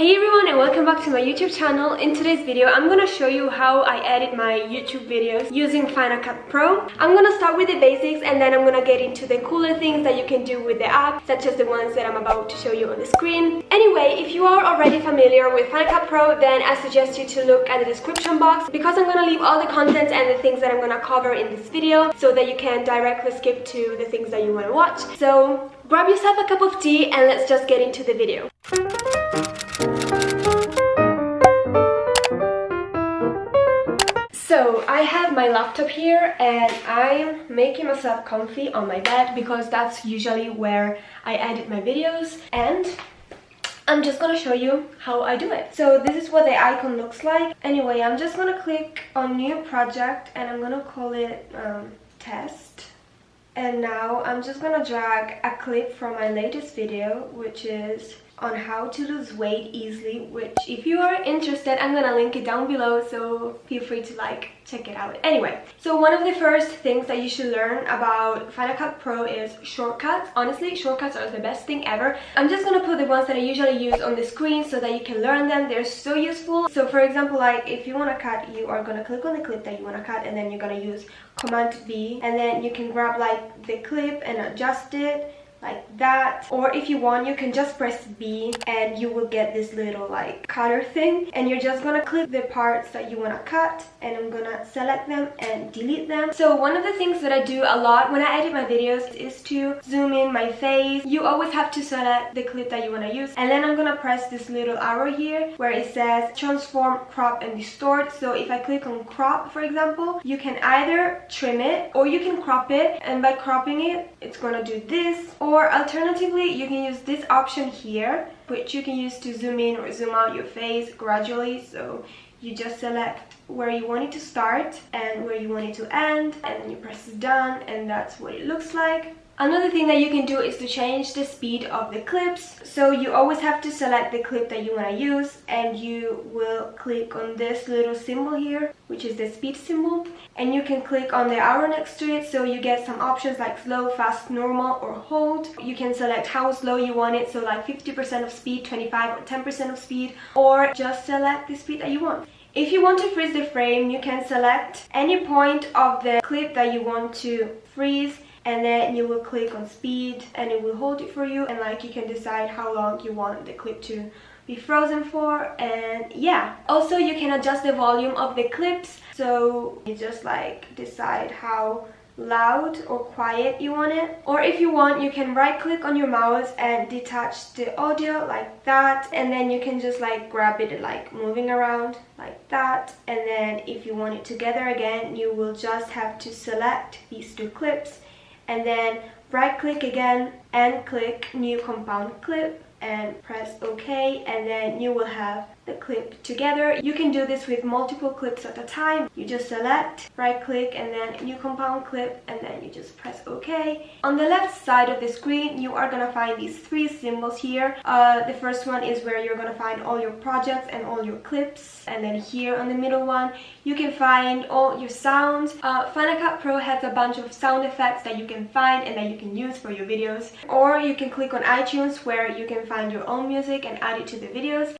Hey everyone, and welcome back to my YouTube channel. In today's video, I'm gonna show you how I edit my YouTube videos using Final Cut Pro. I'm gonna start with the basics and then I'm gonna get into the cooler things that you can do with the app, such as the ones that I'm about to show you on the screen. Anyway, if you are already familiar with Final Cut Pro, then I suggest you to look at the description box because I'm gonna leave all the content and the things that I'm gonna cover in this video so that you can directly skip to the things that you wanna watch. So grab yourself a cup of tea and let's just get into the video. So I have my laptop here and I'm making myself comfy on my bed because that's usually where I edit my videos, and I'm just gonna show you how I do it. So this is what the icon looks like. Anyway, I'm just gonna click on new project and I'm gonna call it test. And now I'm just gonna drag a clip from my latest video, which is on how to lose weight easily, which if you are interested, I'm gonna link it down below, so feel free to check it out. Anyway, so one of the first things that you should learn about Final Cut Pro is shortcuts. Honestly, shortcuts are the best thing ever. I'm just gonna put the ones that I usually use on the screen so that you can learn them. They're so useful. So for example, if you want to cut, you are gonna click on the clip that you want to cut and then you're gonna use Command V, and then you can grab the clip and adjust it like that, or if you want you can just press B and you will get this little cutter thing, and you're just gonna click the parts that you want to cut and I'm gonna select them and delete them. So one of the things that I do a lot when I edit my videos is to zoom in my face. You always have to select the clip that you want to use, and then I'm gonna press this little arrow here where it says transform, crop and distort. So if I click on crop, for example, you can either trim it or you can crop it, and by cropping it, it's gonna do this. Or alternatively, you can use this option here, which you can use to zoom in or zoom out your face gradually. So you just select where you want it to start and where you want it to end, and then you press done, and that's what it looks like. Another thing that you can do is to change the speed of the clips. So you always have to select the clip that you want to use, and you will click on this little symbol here, which is the speed symbol, and you can click on the arrow next to it, so you get some options like slow, fast, normal, or hold. You can select how slow you want it, so 50% of speed, 25 or 10% of speed, or just select the speed that you want. If you want to freeze the frame, you can select any point of the clip that you want to freeze, and then you will click on speed and it will hold it for you, and you can decide how long you want the clip to be frozen for. And yeah, also you can adjust the volume of the clips, so you just decide how loud or quiet you want it. Or if you want, you can right click on your mouse and detach the audio like that, and then you can just grab it moving around like that. And then if you want it together again, you will just have to select these two clips and then right click again and click new compound clip and press OK, and then you will have the clip together. You can do this with multiple clips at a time. You just select, right click, and then new compound clip, and then you just press OK. On the left side of the screen, you are gonna find these three symbols here. The first one is where you're gonna find all your projects and all your clips, and then here on the middle one you can find all your sounds. Final Cut Pro has a bunch of sound effects that you can find and that you can use for your videos, or you can click on iTunes where you can find your own music and add it to the videos.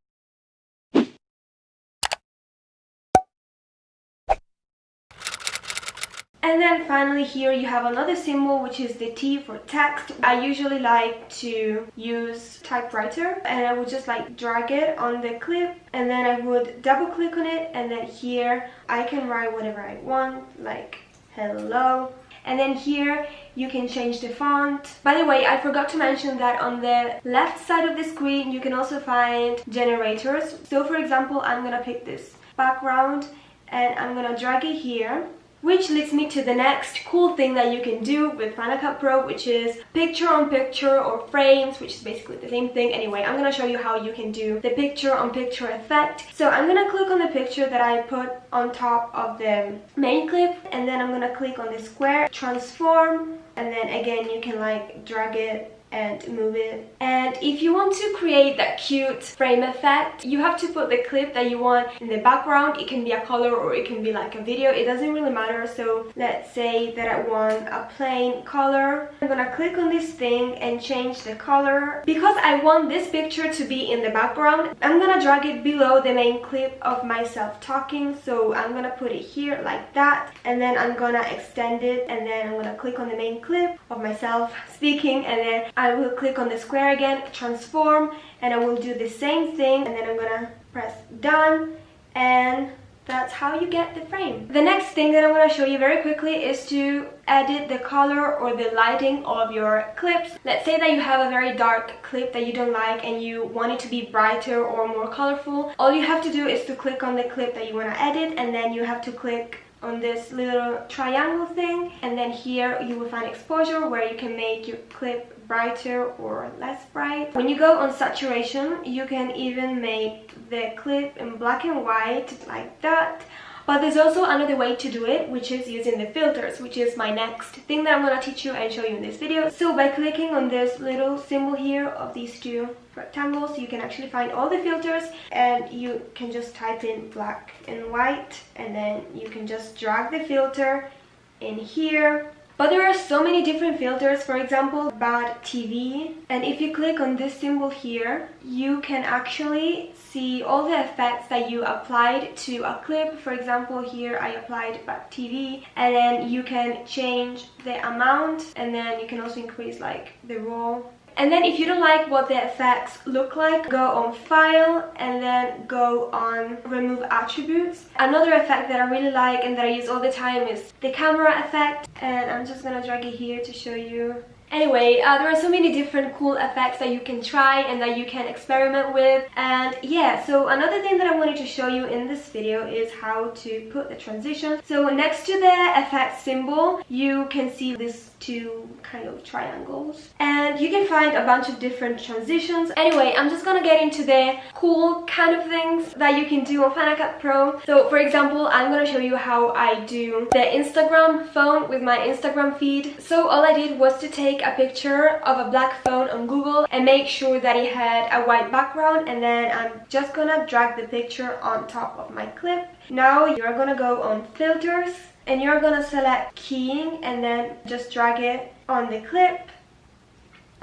And then finally here you have another symbol, which is the T for text. I usually like to use typewriter, and I would just drag it on the clip, and then I would double click on it, and then here I can write whatever I want, like hello. And then here you can change the font. By the way, I forgot to mention that on the left side of the screen you can also find generators. So for example, I'm gonna pick this background and I'm gonna drag it here, which leads me to the next cool thing that you can do with Final Cut Pro, which is picture-on-picture or frames, which is basically the same thing. Anyway, I'm gonna show you how you can do the picture-on-picture effect. So I'm gonna click on the picture that I put on top of the main clip, and then I'm gonna click on the square, transform, and then again you can drag it and move it. And if you want to create that cute frame effect, you have to put the clip that you want in the background. It can be a color or it can be like a video, it doesn't really matter. So let's say that I want a plain color. I'm gonna click on this thing and change the color. Because I want this picture to be in the background, I'm gonna drag it below the main clip of myself talking. So I'm gonna put it here like that, and then I'm gonna extend it, and then I'm gonna click on the main clip of myself speaking, and then I will click on the square again, transform, and I will do the same thing, and then I'm gonna press done, and that's how you get the frame. The next thing that I'm going to show you very quickly is to edit the color or the lighting of your clips. Let's say that you have a very dark clip that you don't like and you want it to be brighter or more colorful. All you have to do is to click on the clip that you want to edit, and then you have to click on this little triangle thing, and then here you will find exposure where you can make your clip brighter or less bright. When you go on saturation, you can even make the clip in black and white like that. But there's also another way to do it, which is using the filters, which is my next thing that I'm going to teach you and show you in this video. So by clicking on this little symbol here of these two rectangles, you can actually find all the filters, and you can just type in black and white, and then you can just drag the filter in here. But there are so many different filters, for example, bad TV. And if you click on this symbol here, you can actually see all the effects that you applied to a clip. For example, here I applied bad TV, and then you can change the amount, and then you can also increase like the raw. And then if you don't like what the effects look like, go on File and then go on Remove Attributes. Another effect that I really like and that I use all the time is the camera effect, and I'm just gonna drag it here to show you. Anyway, there are so many different cool effects that you can try and that you can experiment with. And yeah, so another thing that I wanted to show you in this video is how to put the transition. So next to the effect symbol, you can see these two kind of triangles, and you can find a bunch of different transitions. Anyway, I'm just gonna get into the cool kind of things that you can do on Final Cut Pro. So for example, I'm gonna show you how I do the Instagram phone with my Instagram feed. So all I did was to take a picture of a black phone on Google and make sure that it had a white background, and then I'm just gonna drag the picture on top of my clip. Now you're gonna go on Filters, and you're gonna select keying and then just drag it on the clip.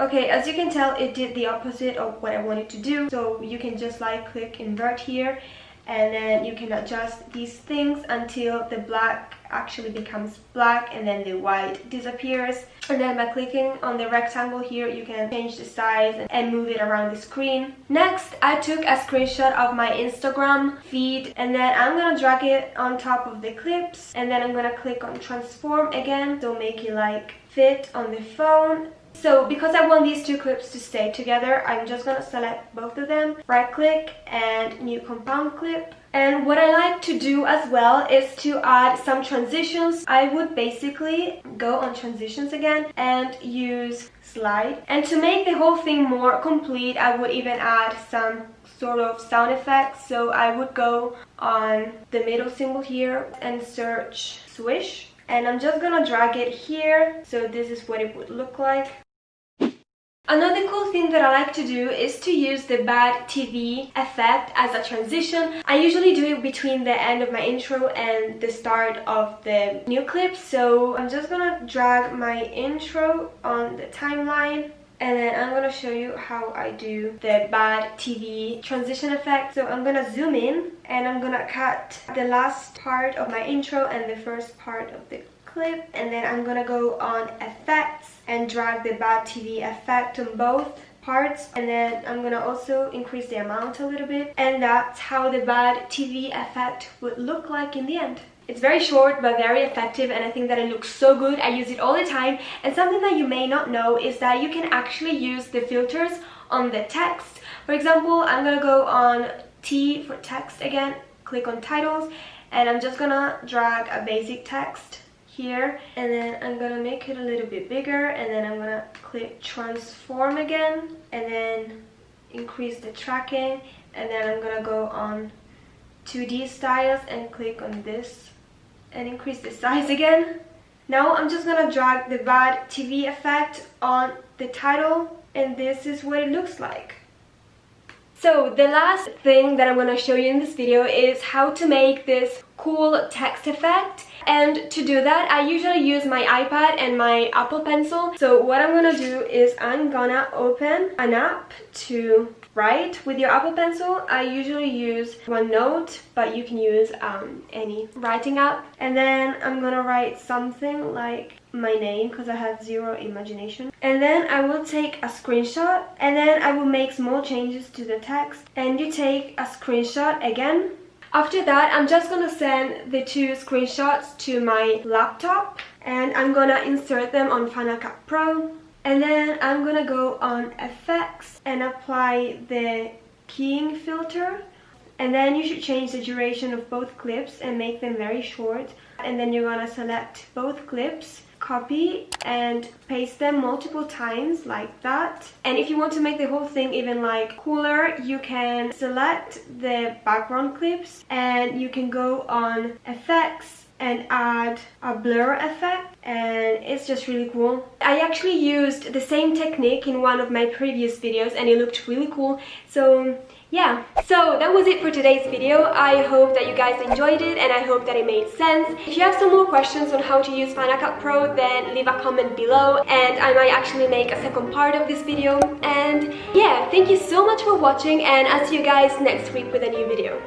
Okay, as you can tell, it did the opposite of what I wanted to do. So you can just like click invert here, and then you can adjust these things until the black actually becomes black and then the white disappears. And then by clicking on the rectangle here, you can change the size and move it around the screen. Next, I took a screenshot of my Instagram feed, and then I'm gonna drag it on top of the clips, and then I'm gonna click on transform again to make it like fit on the phone. So because I want these two clips to stay together, I'm just gonna select both of them, right click and new compound clip. And what I like to do as well is to add some transitions. I would basically go on transitions again and use slide. And to make the whole thing more complete, I would even add some sort of sound effects. So I would go on the middle symbol here and search swish. And I'm just gonna drag it here. So this is what it would look like. Another cool thing that I like to do is to use the bad TV effect as a transition. I usually do it between the end of my intro and the start of the new clip. So I'm just gonna drag my intro on the timeline, and then I'm gonna show you how I do the bad TV transition effect. So I'm gonna zoom in and I'm gonna cut the last part of my intro and the first part of the clip, and then I'm gonna go on effects and drag the bad TV effect on both parts, and then I'm gonna also increase the amount a little bit, and that's how the bad TV effect would look like in the end. It's very short but very effective, and I think that it looks so good. I use it all the time. And something that you may not know is that you can actually use the filters on the text. For example, I'm gonna go on T for text again, click on titles, and I'm just gonna drag a basic text here, and then I'm gonna make it a little bit bigger, and then I'm gonna click transform again, and then increase the tracking, and then I'm gonna go on 2D styles and click on this and increase the size again. Now I'm just gonna drag the bad TV effect on the title, and this is what it looks like. So the last thing that I'm going to show you in this video is how to make this cool text effect. And to do that, I usually use my iPad and my Apple Pencil. So what I'm going to do is I'm gonna open an app to write with your Apple Pencil. I usually use OneNote, but you can use any writing app. And then I'm gonna write something like my name because I have zero imagination. And then I will take a screenshot, and then I will make small changes to the text, and you take a screenshot again. After that, I'm just gonna send the 2 screenshots to my laptop, and I'm gonna insert them on Final Cut Pro. And then I'm gonna go on effects and apply the keying filter. And then you should change the duration of both clips and make them very short. And then you're gonna select both clips, copy and paste them multiple times like that. And if you want to make the whole thing even like cooler, you can select the background clips and you can go on effects and add a blur effect, and it's just really cool. I actually used the same technique in one of my previous videos and it looked really cool. So yeah, so that was it for today's video. I hope that you guys enjoyed it and I hope that it made sense. If you have some more questions on how to use Final Cut Pro, then leave a comment below and I might actually make a second part of this video. And yeah, thank you so much for watching, and I'll see you guys next week with a new video.